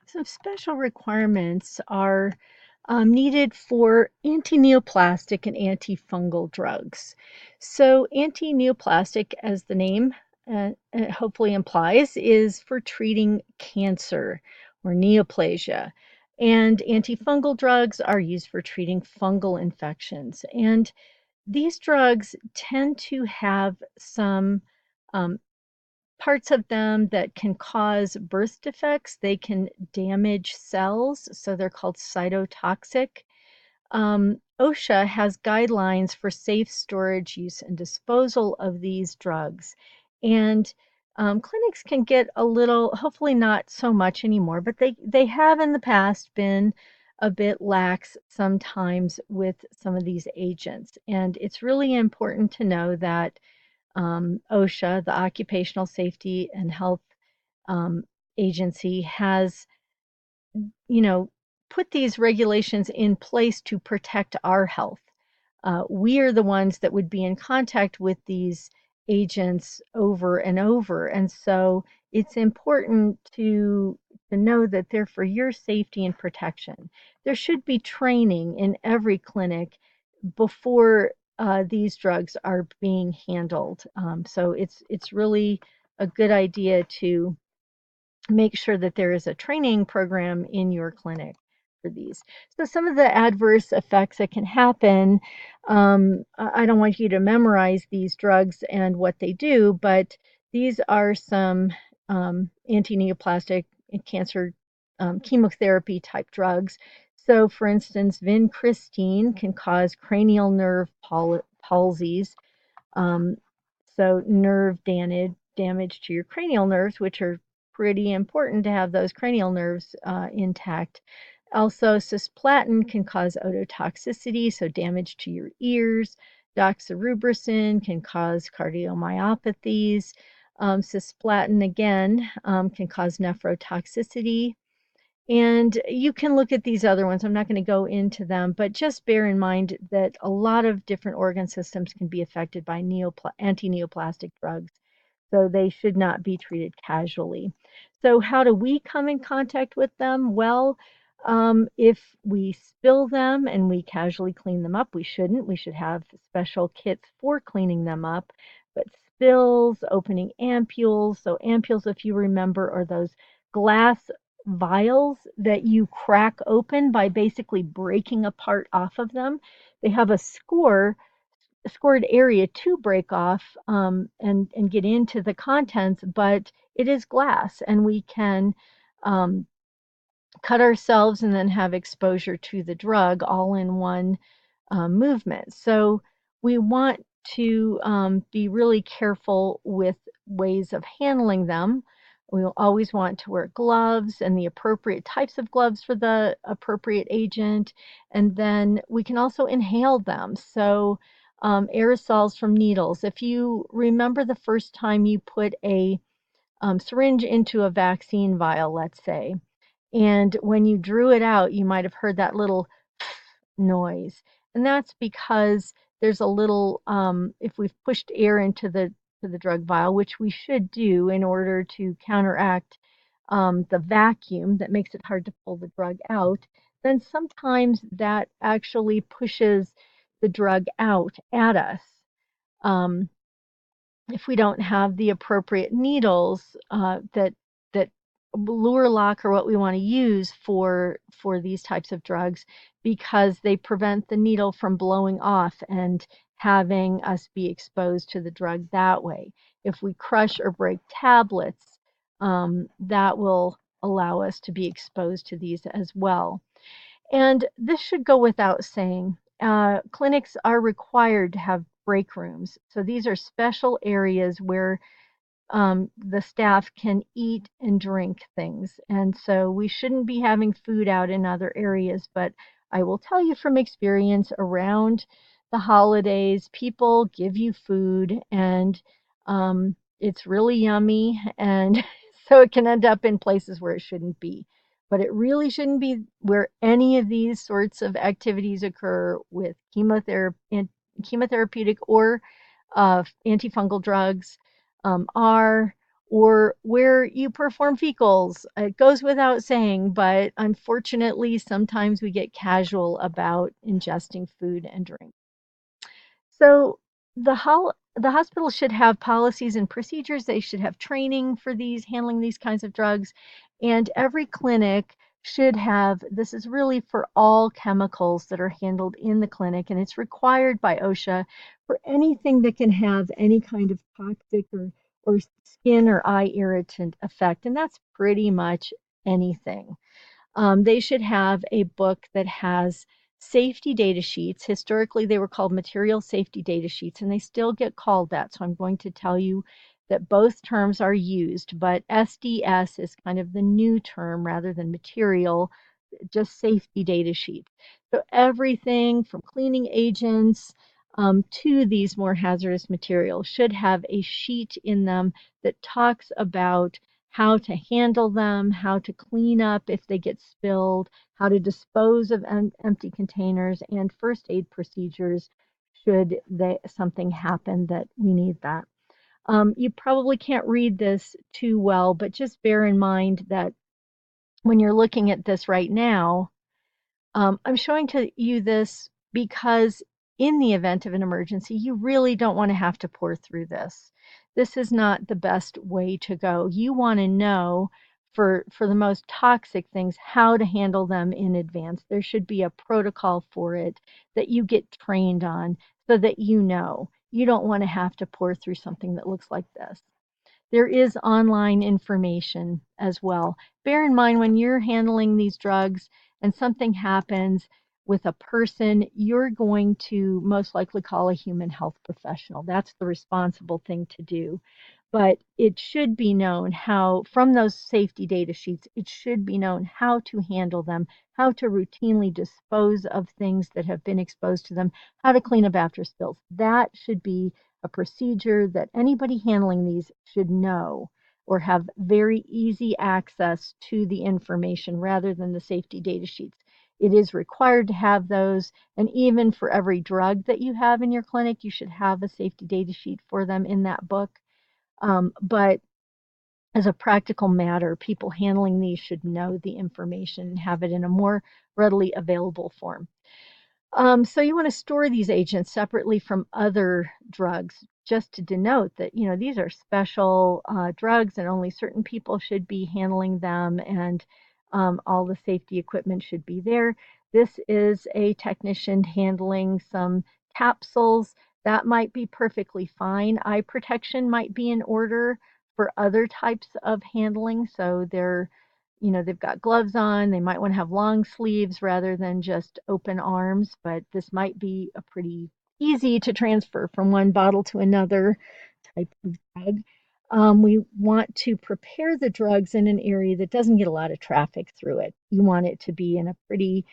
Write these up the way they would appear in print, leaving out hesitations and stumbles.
Some special requirements are needed for anti-neoplastic and antifungal drugs. So, anti-neoplastic, as the name hopefully implies, is for treating cancer or neoplasia. And antifungal drugs are used for treating fungal infections. And these drugs tend to have some um, parts of them that can cause birth defects. They can damage cells, so they're called cytotoxic. OSHA has guidelines for safe storage, use, and disposal of these drugs. And clinics can get a little, hopefully not so much anymore, but they have in the past been a bit lax sometimes with some of these agents. And it's really important to know that OSHA, the Occupational Safety and Health um, Agency, has, you know, put these regulations in place to protect our health. We are the ones that would be in contact with these agents over and over, and so it's important to know that they're for your safety and protection. There should be training in every clinic before these drugs are being handled. So it's really a good idea to make sure that there is a training program in your clinic for these. So some of the adverse effects that can happen, I don't want you to memorize these drugs and what they do, but these are some anti-neoplastic and cancer chemotherapy type drugs. So for instance, vincristine can cause cranial nerve palsies, um, so nerve damage to your cranial nerves, which are pretty important to have those cranial nerves intact. Also, cisplatin can cause ototoxicity, so damage to your ears. Doxorubicin can cause cardiomyopathies. Cisplatin, again, can cause nephrotoxicity. And you can look at these other ones. I'm not going to go into them, but just bear in mind that a lot of different organ systems can be affected by anti-neoplastic drugs. So they should not be treated casually. So how do we come in contact with them? Well, if we spill them and we casually clean them up, we shouldn't. We should have special kits for cleaning them up. But spills, opening ampules. So ampules, if you remember, are those glass vials that you crack open by basically breaking a part off of them. They have a scored area to break off and get into the contents, but it is glass, and we can um, cut ourselves and then have exposure to the drug all in one movement. So we want to be really careful with ways of handling them. We'll always want to wear gloves and the appropriate types of gloves for the appropriate agent. And then we can also inhale them. So aerosols from needles. If you remember the first time you put a syringe into a vaccine vial, let's say, and when you drew it out, you might have heard that little noise. And that's because there's a little, if we've pushed air into the drug vial, which we should do in order to counteract the vacuum that makes it hard to pull the drug out, then sometimes that actually pushes the drug out at us. Um, if we don't have the appropriate needles that lure lock are what we want to use for these types of drugs because they prevent the needle from blowing off and having us be exposed to the drug that way. If we crush or break tablets, that will allow us to be exposed to these as well. And this should go without saying. Clinics are required to have break rooms. So these are special areas where the staff can eat and drink things. And so we shouldn't be having food out in other areas. But I will tell you from experience around the holidays, people give you food and it's really yummy. And so it can end up in places where it shouldn't be. But it really shouldn't be where any of these sorts of activities occur with chemotherapeutic or antifungal drugs are, or where you perform fecals. It goes without saying, but unfortunately, sometimes we get casual about ingesting food and drink. So the hospital should have policies and procedures. They should have training for these handling these kinds of drugs, and every clinic should have. This is really for all chemicals that are handled in the clinic, and it's required by OSHA for anything that can have any kind of toxic or skin or eye irritant effect, and that's pretty much anything. They should have a book that has safety data sheets. Historically, they were called material safety data sheets, and they still get called that. So I'm going to tell you that both terms are used, but SDS is kind of the new term rather than material, just safety data sheets. So everything from cleaning agents to these more hazardous materials should have a sheet in them that talks about how to handle them, how to clean up if they get spilled, how to dispose of empty containers, and first aid procedures should something happen that we need that. You probably can't read this too well, but just bear in mind that when you're looking at this right now, I'm showing to you this because in the event of an emergency, you really don't want to have to pour through this. This is not the best way to go. You want to know for the most toxic things how to handle them in advance. There should be a protocol for it that you get trained on so that you know. You don't want to have to pour through something that looks like this. There is online information as well. Bear in mind when you're handling these drugs and something happens with a person, you're going to most likely call a human health professional. That's the responsible thing to do. But it should be known how, from those safety data sheets, it should be known how to handle them, how to routinely dispose of things that have been exposed to them, how to clean up after spills. That should be a procedure that anybody handling these should know or have very easy access to the information rather than the safety data sheets. It is required to have those, and even for every drug that you have in your clinic, you should have a safety data sheet for them in that book. But as a practical matter, people handling these should know the information and have it in a more readily available form. So you want to store these agents separately from other drugs, just to denote that, you know, these are special drugs and only certain people should be handling them, and all the safety equipment should be there. This is a technician handling some capsules. That might be perfectly fine. Eye protection might be in order for other types of handling. So they've got gloves on. They might want to have long sleeves rather than just open arms, but this might be a pretty easy to transfer from one bottle to another type of drug. We want to prepare the drugs in an area that doesn't get a lot of traffic through it. You want it to be in a pretty,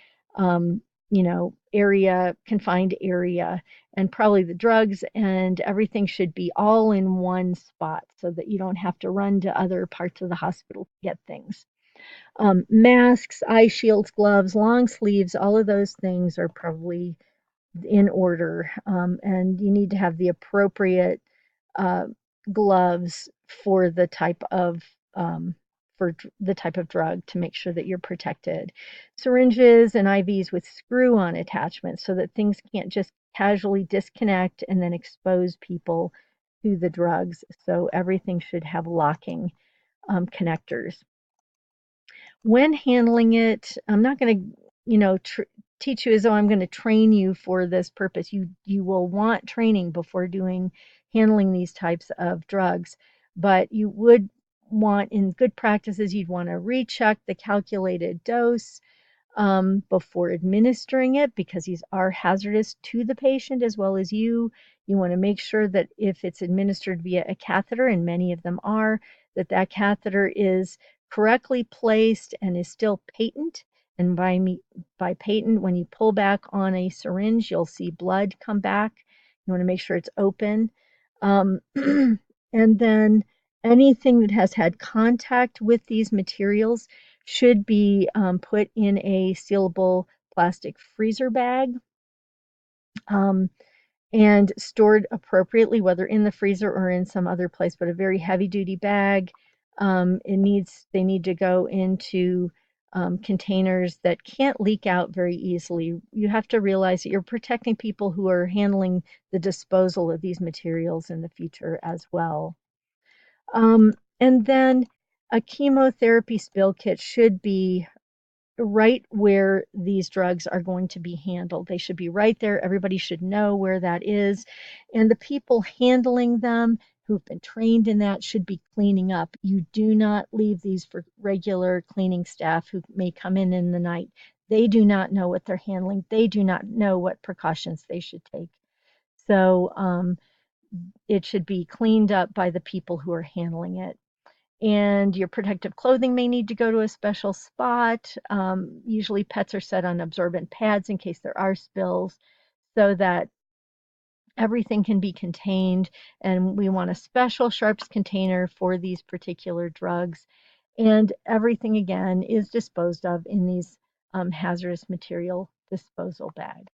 confined area, and probably the drugs and everything should be all in one spot so that you don't have to run to other parts of the hospital to get things. Masks, eye shields, gloves, long sleeves, all of those things are probably in order. And you need to have the appropriate uh, gloves for the type of drug to make sure that you're protected. Syringes and IVs with screw-on attachments so that things can't just casually disconnect and then expose people to the drugs. So everything should have locking connectors. When handling it, I'm not going to, teach you as though I'm going to train you for this purpose. You will want training before handling these types of drugs, but you would want, in good practices, you'd want to recheck the calculated dose before administering it, because these are hazardous to the patient as well as you. You want to make sure that if it's administered via a catheter, and many of them are, that catheter is correctly placed and is still patent. And by patent, when you pull back on a syringe, you'll see blood come back. You want to make sure it's open. And then anything that has had contact with these materials should be put in a sealable plastic freezer bag. Um, and stored appropriately, whether in the freezer or in some other place, but a very heavy duty bag. They need to go into containers that can't leak out very easily. You have to realize that you're protecting people who are handling the disposal of these materials in the future as well. And then a chemotherapy spill kit should be right where these drugs are going to be handled. They should be right there. Everybody should know where that is. And the people handling them who've been trained in that should be cleaning up. You do not leave these for regular cleaning staff who may come in the night. They do not know what they're handling. They do not know what precautions they should take. So it should be cleaned up by the people who are handling it. And your protective clothing may need to go to a special spot. Usually pets are set on absorbent pads in case there are spills so that everything can be contained. And we want a special sharps container for these particular drugs. And everything again is disposed of in these hazardous material disposal bags.